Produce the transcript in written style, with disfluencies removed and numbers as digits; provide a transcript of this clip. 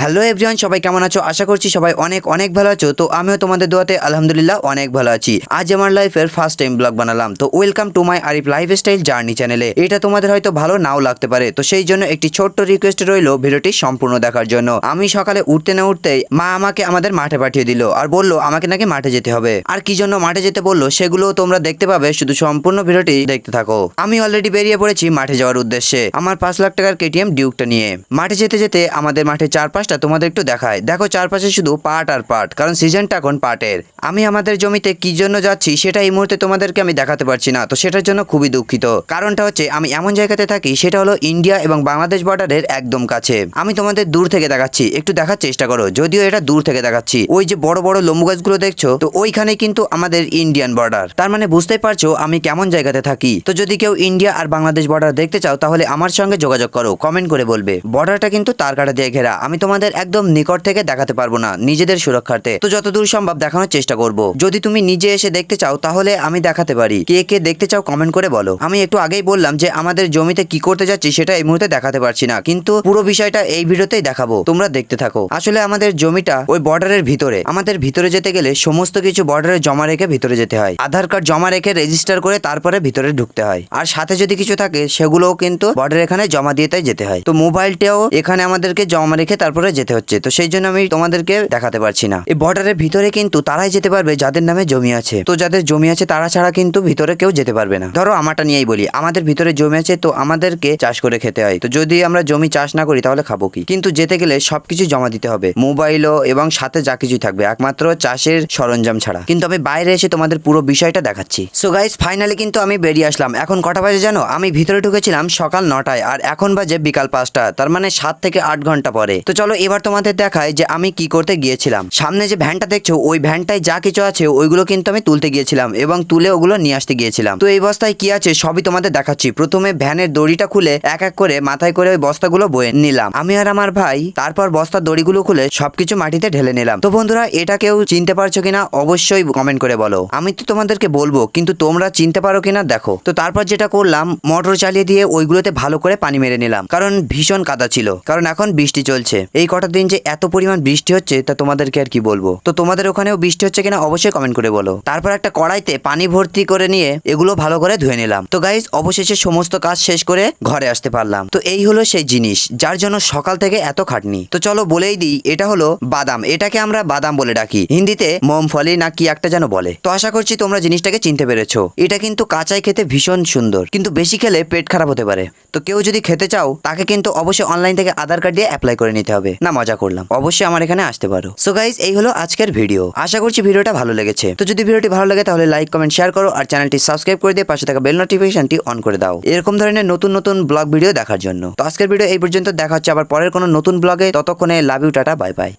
Hello everyone, সবাই কেমন আছো? আশা করছি সবাই অনেক অনেক ভালো আছো। তো আমিও তোমাদের দোয়াতে আলহামদুলিল্লাহ অনেক ভালো আছি। আজ আমার লাইফের ফার্স্ট টাইম ব্লগ বানালাম। তো welcome to my Arif lifestyle journey চ্যানেলে। এটা তোমাদের হয়তো ভালো নাও লাগতে পারে, তো সেই জন্য একটি ছোট্ট রিকোয়েস্ট রইলো ভিডিওটি সম্পূর্ণ দেখার জন্য। আমি সকালে উঠতে না উঠতেই মা আমাকে আমাদের মাঠে পাঠিয়ে দিল আর বললো আমাকে নাকি মাঠে যেতে হবে। আর কি জন্য মাঠে যেতে বললো সেগুলো তোমরা দেখতে পাবে, শুধু সম্পূর্ণ ভিডিওটি দেখতে থাকো। আমি অলরেডি বেরিয়ে পড়েছি মাঠে যাওয়ার উদ্দেশ্যে আমার 5 লাখ টাকার কেটিএম ডিউকটা নিয়ে। মাঠে যেতে যেতে আমাদের মাঠে চারপাশটা তোমাদের একটু দেখায়। দেখো চারপাশে শুধু পাট আর পাট, কারণ সিজনটা এখন পাটের। আমি আমাদের জমিতে কি জন্য যাচ্ছি সেটা এই মুহূর্তে তোমাদেরকে আমি দেখাতে পারছি না, তো সেটার জন্য খুবই দুঃখিত। কারণটা হচ্ছে আমি এমন জায়গাতে থাকি, সেটা হলো ইন্ডিয়া এবং বাংলাদেশ বর্ডারের একদম কাছে। আমি তোমাদের দূর থেকে দেখাচ্ছি, একটু দেখার চেষ্টা করো। যদিও এটা দূর থেকে দেখাচ্ছি, ওই যে বড় বড় লম্বু গাছগুলো দেখছো, তো ওইখানে কিন্তু আমাদের ইন্ডিয়ান বর্ডার। তার মানে বুঝতেই পারছো আমি কেমন জায়গাতে থাকি। তো যদি কেউ ইন্ডিয়া আর বাংলাদেশ বর্ডার দেখতে চাও তাহলে আমার সঙ্গে যোগাযোগ করো, কমেন্ট করে বলবে। বর্ডারটা কিন্তু তার কাটা দিয়ে ঘেরা, আমি তোমাদের একদম নিকট থেকে দেখাতে পারবো না নিজেদের সুরক্ষার্থে, তো যতদূর সম্ভব দেখানোর চেষ্টা করব। যদি তুমি নিজে এসে দেখতে চাও তাহলে আমি দেখাতে পারি। কে কে দেখতে চাও কমেন্ট করে বলো। আমি একটু আগেই বললাম যে আমাদের জমিতে কি করতে যাচ্ছি সেটা এই মুহূর্তে দেখাতে পারছি না, কিন্তু পুরো বিষয়টা এই ভিডিওতেই দেখাবো, তোমরা দেখতে থাকো। আসলে আমাদের জমিটা ওই বর্ডারের ভিতরে। আমাদের ভিতরে যেতে গেলে সমস্ত কিছু বর্ডারে জমা রেখে ভিতরে যেতে হয়। আধার কার্ড জমা রেখে রেজিস্টার করে তারপরে ভিতরে ঢুকতে হয়। আর সাথে যদি কিছু থাকে সেগুলোও কিন্তু বর্ডার এখানে জমা দিয়ে তাই যেতে হয়। তো মোবাইলটাও এখানে আমাদেরকে জমা রেখে তারপরে যেতে হচ্ছে, তো সেই জন্য আমি তোমাদেরকে দেখাতে পারছি না। এই বর্ডারের ভিতরে কিন্তু তারাই যেতে পারবে যাদের নামে জমি আছে। তো যাদের জমি আছে তারা ছাড়া কিন্তু ভিতরে কেউ যেতে পারবে না। ধরো আমারটা নিয়েই বলি, আমাদের ভিতরে জমি আছে, তো আমাদেরকে চাষ করে খেতে হয়। তো যদি আমরা জমি চাষ না করি তাহলে খাবো কি? কিন্তু যেতে গেলে সবকিছু জমা দিতে হবে, মোবাইলও এবং সাথে যা কিছু থাকবে, একমাত্র চাষের সরঞ্জাম ছাড়া। কিন্তু আমি বাইরে এসে তোমাদের পুরো বিষয়টা দেখাচ্ছি। সো গাইস, ফাইনালি কিন্তু আমি বেরিয়ে আসলাম। এখন কটা বাজে জানো? আমি ভিতরে ঢুকেছিলাম সকাল 9টায় আর এখন বাজে বিকাল 5টা, তার মানে 7 থেকে 8 ঘন্টা পরে। তো চলো এবার তোমাদের দেখায় যে আমি কি করতে গিয়েছিলাম। সামনে যে ভ্যানটা দেখছো, ওই ভ্যানটায় যা কিছু আছে ওইগুলো কিন্তু আমি তুলতে গিয়েছিলাম এবং তুলে ওগুলো নিয়ে আসতে গিয়েছিলাম। তো এই বস্তায় কি আছে সবই তোমাদের দেখাচ্ছি। প্রথমে ভ্যানের দড়িটা খুলে এক এক করে মাথায় করে ওই বস্তাগুলো বয়ে নিলাম আমি আর আমার ভাই। তারপর বস্তার দড়িগুলো খুলে সবকিছু মাটিতে ঢেলে নিলাম। তো বন্ধুরা, এটা কেউ চিনতে পারছো কিনা অবশ্যই কমেন্ট করে বলো। আমি তো তোমাদেরকে বলবো, কিন্তু তোমরা চিনতে পারো কিনা দেখো। তো তারপর যেটা করলাম, মোটর চালিয়ে দিয়ে ওইগুলোতে ভালো করে পানি মেরে নিলাম, কারণ ভীষণ কাদা ছিল। কারণ এখন বৃষ্টি চলছে। এই কটা দিন যে এত পরিমাণ বৃষ্টি হচ্ছে তা তোমাদেরকে আর কি বলবো। তো তোমাদের ওখানেও বৃষ্টি হচ্ছে কিনা অবশ্যই কমেন্ট করে বলো। তারপর একটা কড়াইতে পানি ভর্তি করে নিয়ে এগুলো ভালো করে ধুয়ে নিলাম। তো গাইস, অবশেষে সমস্ত কাজ শেষ করে ঘরে আসতে পারলাম। তো এই হলো সেই জিনিস যার জন্য সকাল থেকে এত খাটনি। তো চলো বলেই দিই, এটা হলো বাদাম। এটাকে আমরা বাদাম বলে ডাকি, হিন্দিতে মুংফলি না কি একটা যেন বলে। তো আশা করছি তোমরা জিনিসটাকে চিনতে পেরেছো। এটা কিন্তু কাঁচাই খেতে ভীষণ সুন্দর, কিন্তু বেশি খেলে পেট খারাপ হতে পারে। তো কেউ যদি খেতে চাও তাকে কিন্তু অবশ্যই অনলাইন থেকে আধার কার্ড দিয়ে অ্যাপ্লাই করে নিতে হবে। না, মজা করলাম, অবশ্যই আমার এখানে আসতে পারো। সো গাইস, এই হলো আজকের ভিডিও। আশা করছি ভিডিওটা ভালো লেগেছে। তো যদি ভিডিওটি ভালো লাগে তাহলে লাইক কমেন্ট শেয়ার করো আর চ্যানেলটি সাবস্ক্রাইব করে দিয়ে পাশে থাকা বেল নোটিফিকেশনটি অন করে দাও এরকম ধরনের নতুন নতুন ব্লগ ভিডিও দেখার জন্য। তো আজকের ভিডিও এই পর্যন্ত, দেখা হচ্ছে আবার পরের কোনো নতুন ব্লগে। ততক্ষণে love you, tata, bye by.